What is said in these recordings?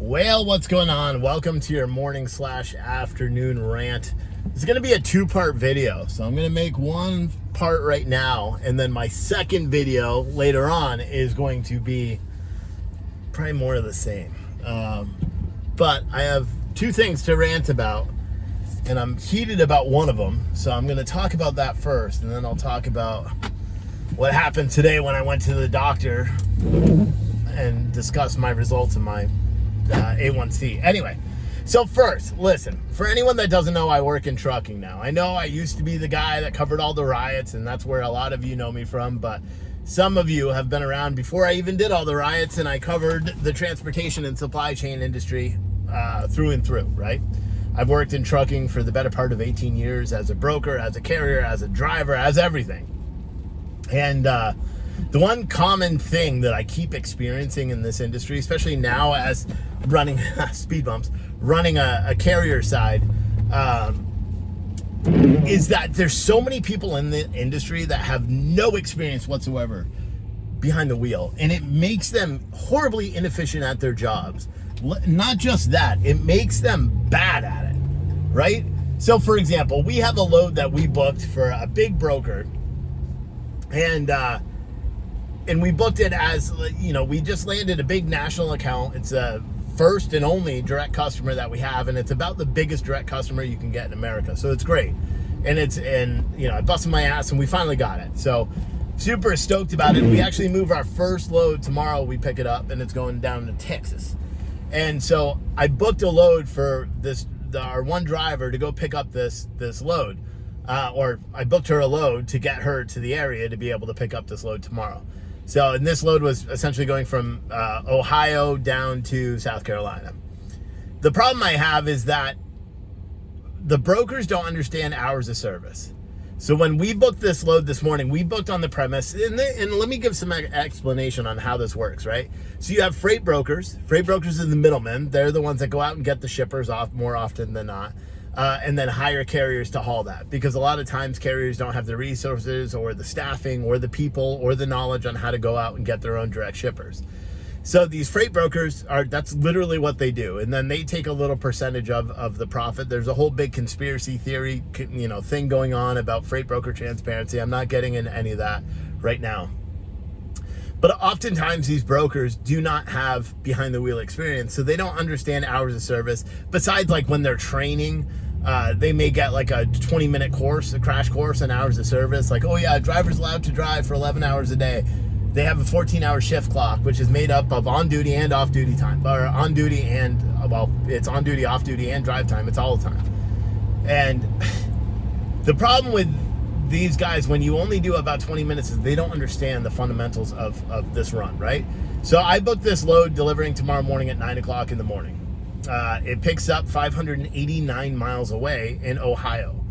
Well, what's going on? Welcome to your morning/afternoon rant. It's going to be a two-part video. So I'm going to make one part right now, and then my second video later on is going to be probably more of the same. But I have two things to rant about, and I'm heated about one of them. So I'm going to talk about that first, and then I'll talk about what happened today when I went to the doctor and discuss my results and my A1C. Anyway, so first, listen, for anyone that doesn't know, I work in trucking now. I know I used to be the guy that covered all the riots, and that's where a lot of you know me from, but some of you have been around before I even did all the riots, and I covered the transportation and supply chain industry through and through, right? I've worked in trucking for the better part of 18 years as a broker, as a carrier, as a driver, as everything. And the one common thing that I keep experiencing in this industry, especially now as running speed bumps, running a carrier side, is that there's so many people in the industry that have no experience whatsoever behind the wheel, and it makes them horribly inefficient at their jobs. Not just that, it makes them bad at it, right? So for example, we have a load that we booked for a big broker, and we booked it as, you know, we just landed a big national account. It's a first and only direct customer that we have, and it's about the biggest direct customer you can get in America. So it's great. And you know, I busted my ass and we finally got it. So super stoked about it. We actually move our first load tomorrow. We pick it up and it's going down to Texas. And so I booked a load for our one driver to go pick up this load. Or I booked her a load to get her to the area to be able to pick up this load tomorrow. So, and this load was essentially going from Ohio down to South Carolina. The problem I have is that the brokers don't understand hours of service. So when we booked this load this morning, we booked on the premise, and let me give some explanation on how this works, right? So you have freight brokers. Freight brokers are the middlemen. They're the ones that go out and get the shippers off more often than not. And then hire carriers to haul that, because a lot of times carriers don't have the resources or the staffing or the people or the knowledge on how to go out and get their own direct shippers. So these freight brokers that's literally what they do. And then they take a little percentage of the profit. There's a whole big conspiracy theory, thing going on about freight broker transparency. I'm not getting into any of that right now. But oftentimes these brokers do not have behind the wheel experience, so they don't understand hours of service. Besides, like when they're training, they may get like a 20-minute course, a crash course on hours of service. Like, oh yeah, a driver's allowed to drive for 11 hours a day. They have a 14-hour shift clock, which is made up of on-duty and off-duty time, or on-duty and, well, it's on-duty, off-duty, and drive time. It's all the time. And the problem with these guys, when you only do about 20 minutes, is they don't understand the fundamentals of this run, right? So I booked this load delivering tomorrow morning at 9 o'clock in the morning. It picks up 589 miles away in Ohio.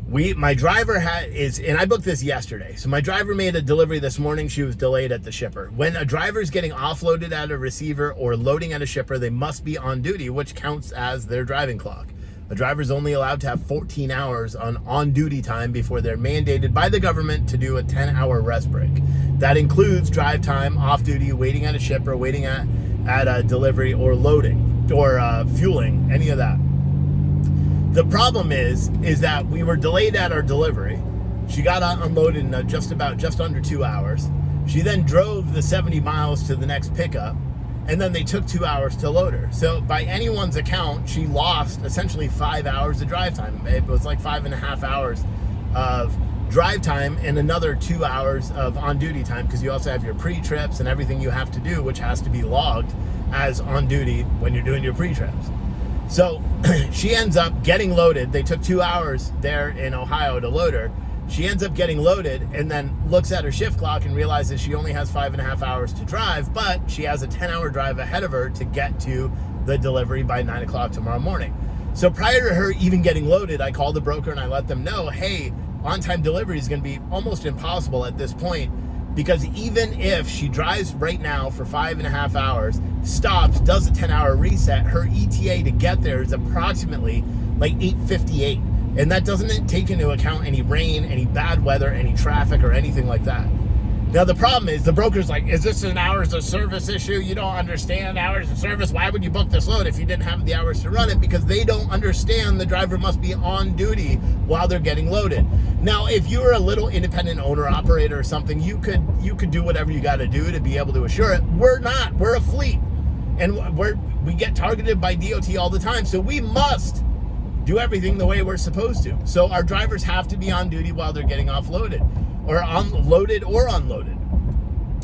My driver and I booked this yesterday. So my driver made a delivery this morning. She was delayed at the shipper. When a driver is getting offloaded at a receiver or loading at a shipper, they must be on duty, which counts as their driving clock. A driver is only allowed to have 14 hours on-duty time before they're mandated by the government to do a 10-hour rest break. That includes drive time, off-duty, waiting at a shipper, waiting at a delivery, or loading, or fueling, any of that. The problem is that we were delayed at our delivery. She got unloaded in just under 2 hours. She then drove the 70 miles to the next pickup, and then they took 2 hours to load her. So by anyone's account, she lost essentially 5 hours of drive time. It was like 5.5 hours of drive time and another 2 hours of on-duty time, because you also have your pre-trips and everything you have to do, which has to be logged as on-duty when you're doing your pre-trips. So she ends up getting loaded. They took 2 hours there in Ohio to load her. She ends up getting loaded and then looks at her shift clock and realizes she only has 5.5 hours to drive, but she has a 10-hour drive ahead of her to get to the delivery by 9 o'clock tomorrow morning. So prior to her even getting loaded, I called the broker and I let them know, hey, on-time delivery is going to be almost impossible at this point, because even if she drives right now for 5.5 hours, stops, does a 10-hour reset, her ETA to get there is approximately like 8:58. And that doesn't take into account any rain, any bad weather, any traffic, or anything like that. Now, the problem is the broker's like, is this an hours of service issue? You don't understand hours of service. Why would you book this load if you didn't have the hours to run it? Because they don't understand the driver must be on duty while they're getting loaded. Now, if you're a little independent owner operator or something, you could do whatever you got to do to be able to assure it. We're not. We're a fleet. And we get targeted by DOT all the time. So we must do everything the way we're supposed to. So our drivers have to be on duty while they're getting offloaded, or unloaded or unloaded.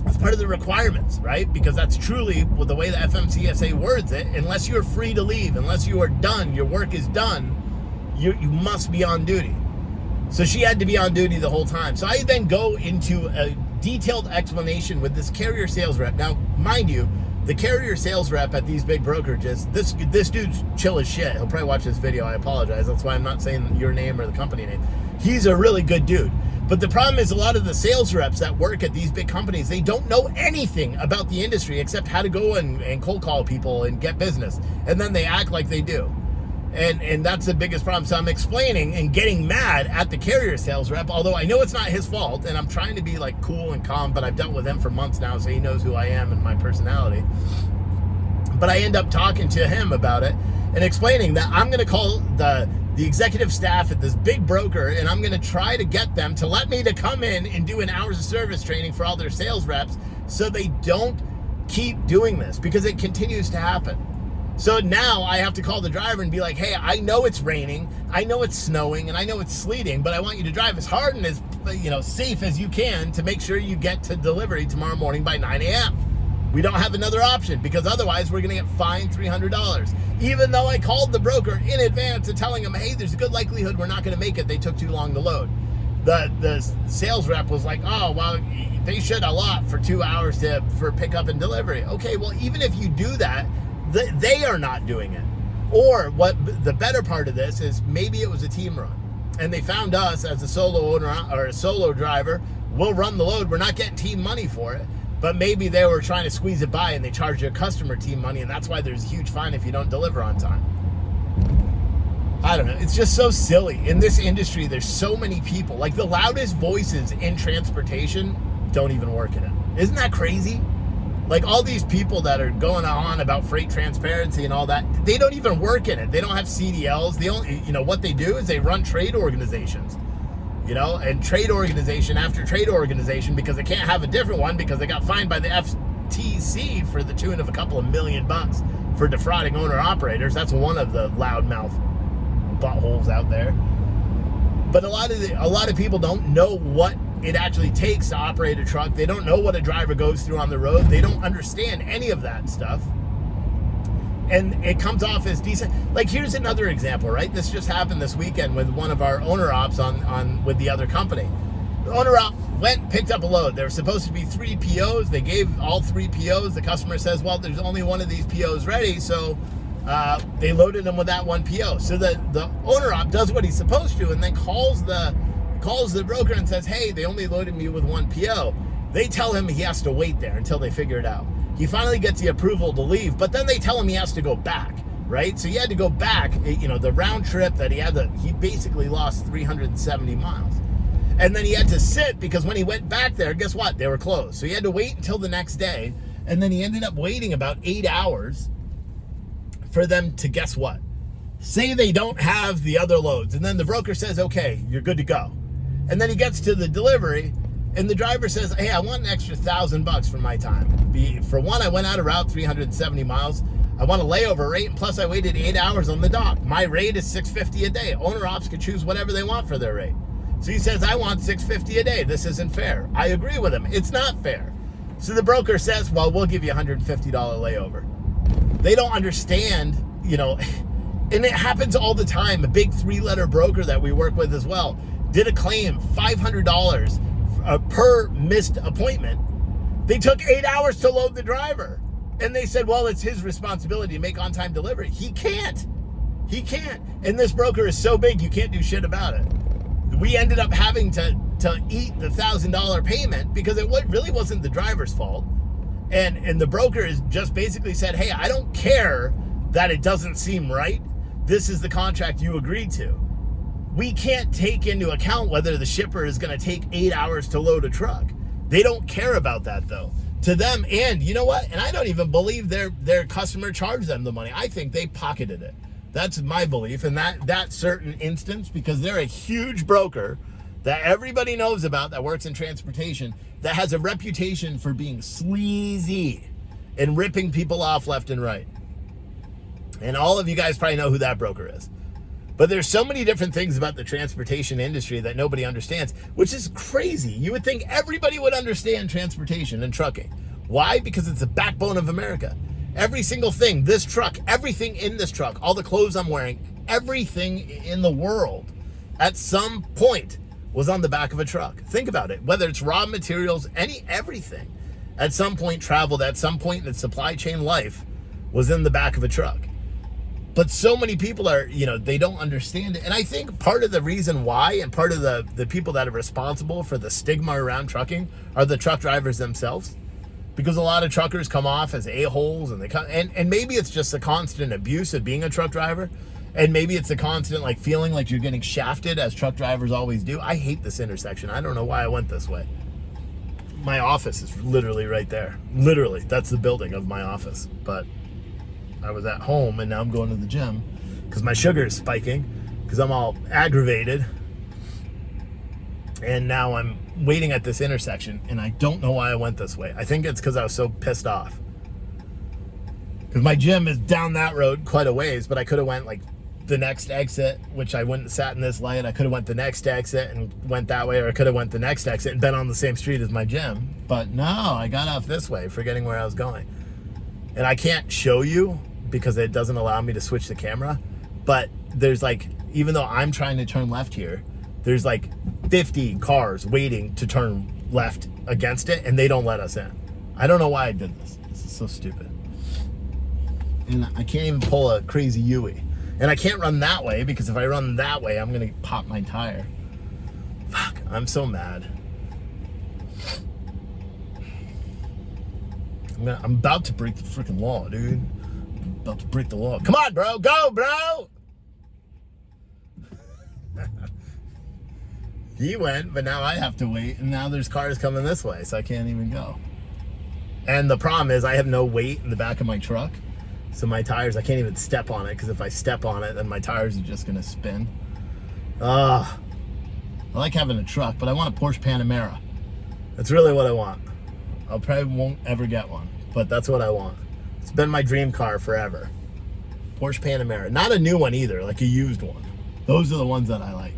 It's part of the requirements, right? Because that's truly the way the FMCSA words it. Unless you're free to leave, unless you are done, your work is done, you must be on duty. So she had to be on duty the whole time. So I then go into a detailed explanation with this carrier sales rep. Now, mind you, the carrier sales rep at these big brokerages, this dude's chill as shit. He'll probably watch this video. I apologize. That's why I'm not saying your name or the company name. He's a really good dude. But the problem is a lot of the sales reps that work at these big companies, they don't know anything about the industry except how to go and cold call people and get business. And then they act like they do. And that's the biggest problem. So I'm explaining and getting mad at the carrier sales rep, although I know it's not his fault, and I'm trying to be like cool and calm, but I've dealt with him for months now, so he knows who I am and my personality. But I end up talking to him about it and explaining that I'm going to call the executive staff at this big broker, and I'm going to try to get them to let me to come in and do an hours of service training for all their sales reps so they don't keep doing this, because it continues to happen. So now I have to call the driver and be like, hey, I know it's raining, I know it's snowing, and I know it's sleeting, but I want you to drive as hard and as safe as you can to make sure you get to delivery tomorrow morning by 9 a.m. We don't have another option, because otherwise we're going to get fined $300. Even though I called the broker in advance and telling him, hey, there's a good likelihood we're not going to make it. They took too long to load. The sales rep was like, oh, well, they should allot for 2 hours for pickup and delivery. Okay, well, even if you do that, they are not doing it. Or what the better part of this is, maybe it was a team run and they found us as a solo owner or a solo driver. We'll run the load. We're not getting team money for it, but maybe they were trying to squeeze it by and they charge your customer team money, and that's why there's a huge fine if you don't deliver on time. I don't know. It's just so silly. In this industry, there's so many people. Like, the loudest voices in transportation don't even work in it. Isn't that crazy? Like, all these people that are going on about freight transparency and all that, they don't even work in it. They don't have CDLs. They only, what they do is they run trade organizations, and trade organization after trade organization, because they can't have a different one because they got fined by the FTC for the tune of a couple of $1 million for defrauding owner operators. That's one of the loudmouth buttholes out there. But a lot of people don't know what it actually takes to operate a truck. They don't know what a driver goes through on the road. They don't understand any of that stuff. And it comes off as decent. Like, here's another example, right? This just happened this weekend with one of our owner ops with the other company. The owner op went, picked up a load. There were supposed to be 3 POs. They gave all 3 POs. The customer says, well, there's only one of these POs ready. So they loaded them with that one PO. So the owner op does what he's supposed to and then calls the broker and says, hey, they only loaded me with 1 PO. They tell him he has to wait there until they figure it out. He finally gets the approval to leave, but then they tell him he has to go back, right? So he had to go back, the round trip that he basically lost 370 miles. And then he had to sit, because when he went back there, guess what? They were closed. So he had to wait until the next day, and then he ended up waiting about 8 hours for them to, guess what? Say they don't have the other loads. And then the broker says, okay, you're good to go. And then he gets to the delivery, and the driver says, hey, I want an extra $1,000 for my time. For one, I went out of route 370 miles. I want a layover rate, and plus I waited 8 hours on the dock. My rate is $650 a day. Owner ops can choose whatever they want for their rate. So he says, I want $650 a day. This isn't fair. I agree with him. It's not fair. So the broker says, well, we'll give you a $150 layover. They don't understand, and it happens all the time. A big 3-letter broker that we work with as well did a claim $500 per missed appointment. They took 8 hours to load the driver. And they said, well, it's his responsibility to make on-time delivery. He can't. And this broker is so big, you can't do shit about it. We ended up having to eat the $1,000 payment because it really wasn't the driver's fault. And the broker is just basically said, hey, I don't care that it doesn't seem right. This is the contract you agreed to. We can't take into account whether the shipper is going to take 8 hours to load a truck. They don't care about that though. To them, and you know what? And I don't even believe their customer charged them the money. I think they pocketed it. That's my belief in that certain instance, because they're a huge broker that everybody knows about that works in transportation, that has a reputation for being sleazy and ripping people off left and right. And all of you guys probably know who that broker is. But there's so many different things about the transportation industry that nobody understands, which is crazy. You would think everybody would understand transportation and trucking. Why? Because it's the backbone of America. Every single thing, this truck, everything in this truck, all the clothes I'm wearing, everything in the world at some point was on the back of a truck. Think about it. Whether it's raw materials, everything at some point traveled, at some point in its supply chain life was in the back of a truck. But so many people are, they don't understand it. And I think part of the reason why, and part of the people that are responsible for the stigma around trucking are the truck drivers themselves. Because a lot of truckers come off as a-holes, and maybe it's just the constant abuse of being a truck driver. And maybe it's a constant feeling like you're getting shafted, as truck drivers always do. I hate this intersection. I don't know why I went this way. My office is literally right there. Literally, that's the building of my office. But I was at home and now I'm going to the gym because my sugar is spiking because I'm all aggravated. And now I'm waiting at this intersection and I don't know why I went this way. I think it's because I was so pissed off. Because my gym is down that road quite a ways, but I could have went the next exit, which I wouldn't have sat in this light. I could have went the next exit and went that way, or I could have went the next exit and been on the same street as my gym. But no, I got off this way, forgetting where I was going. And I can't show you because it doesn't allow me to switch the camera. But there's even though I'm trying to turn left here, there's 50 cars waiting to turn left against it, and they don't let us in. I don't know why I did this. This is so stupid. And I can't even pull a crazy Yui. And I can't run that way because if I run that way, I'm going to pop my tire. Fuck, I'm so mad. I'm about to break the freaking law, dude. I'm about to break the law. Come on, bro. Go, bro. He went, but now I have to wait. And now there's cars coming this way, so I can't even go. And the problem is I have no weight in the back of my truck. So my tires, I can't even step on it, because if I step on it, then my tires are just going to spin. I like having a truck, but I want a Porsche Panamera. That's really what I want. I probably won't ever get one, but that's what I want. It's been my dream car forever. Porsche Panamera. Not a new one either, a used one. Those are the ones that I like.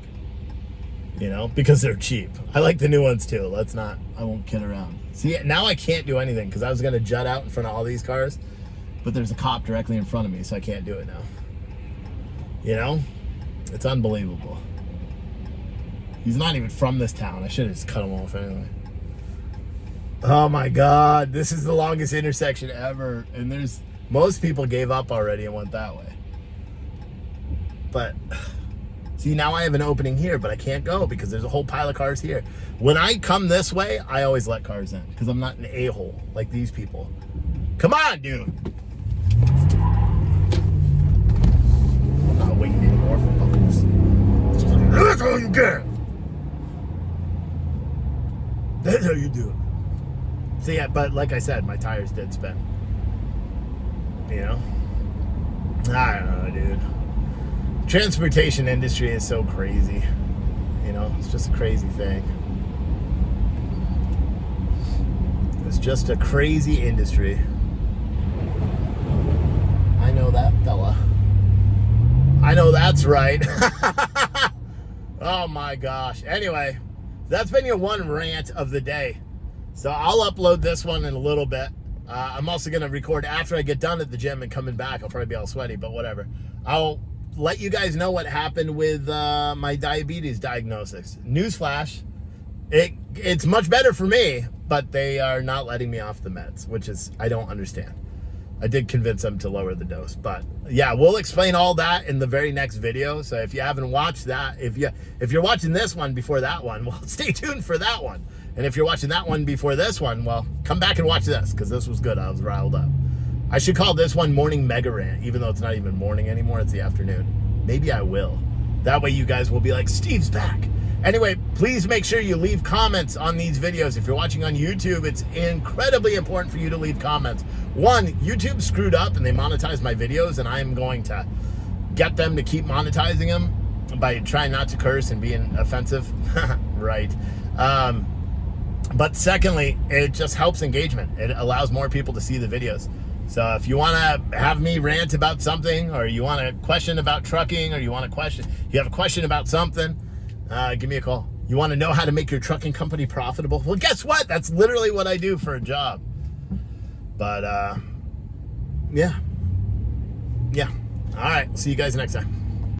Because they're cheap. I like the new ones too. I won't kid around. See, now I can't do anything because I was going to jut out in front of all these cars. But there's a cop directly in front of me, so I can't do it now. It's unbelievable. He's not even from this town. I should have just cut him off anyway. Oh my God, this is the longest intersection ever. And most people gave up already and went that way. But, see, now I have an opening here, but I can't go because there's a whole pile of cars here. When I come this way, I always let cars in because I'm not an a-hole like these people. Come on, dude. I'm not waiting anymore for fuckers. That's how you get. That's how you do it. So yeah, but like I said, my tires did spin. I don't know, dude. Transportation industry is so crazy. It's just a crazy thing. It's just a crazy industry. I know that, fella. I know that's right. Oh my gosh. Anyway, that's been your one rant of the day. So I'll upload this one in a little bit. I'm also going to record after I get done at the gym and coming back. I'll probably be all sweaty, but whatever. I'll let you guys know what happened with my diabetes diagnosis. Newsflash, it's much better for me, but they are not letting me off the meds, which is, I don't understand. I did convince them to lower the dose, but yeah, we'll explain all that in the very next video. So if you haven't watched that, if you're watching this one before that one, well, stay tuned for that one. And if you're watching that one before this one, well, come back and watch this because this was good. I was riled up. I should call this one Morning Mega Rant, even though it's not even morning anymore. It's the afternoon. Maybe I will. That way you guys will be like, Steve's back. Anyway, please make sure you leave comments on these videos. If you're watching on YouTube, it's incredibly important for you to leave comments. One, YouTube screwed up and they monetized my videos, and I'm going to get them to keep monetizing them by trying not to curse and being offensive. Right. But secondly, it just helps engagement. It allows more people to see the videos. So if you want to have me rant about something, or you want a question about trucking, or you have a question about something, give me a call. You want to know how to make your trucking company profitable? Well, guess what? That's literally what I do for a job. But yeah. All right. See you guys next time.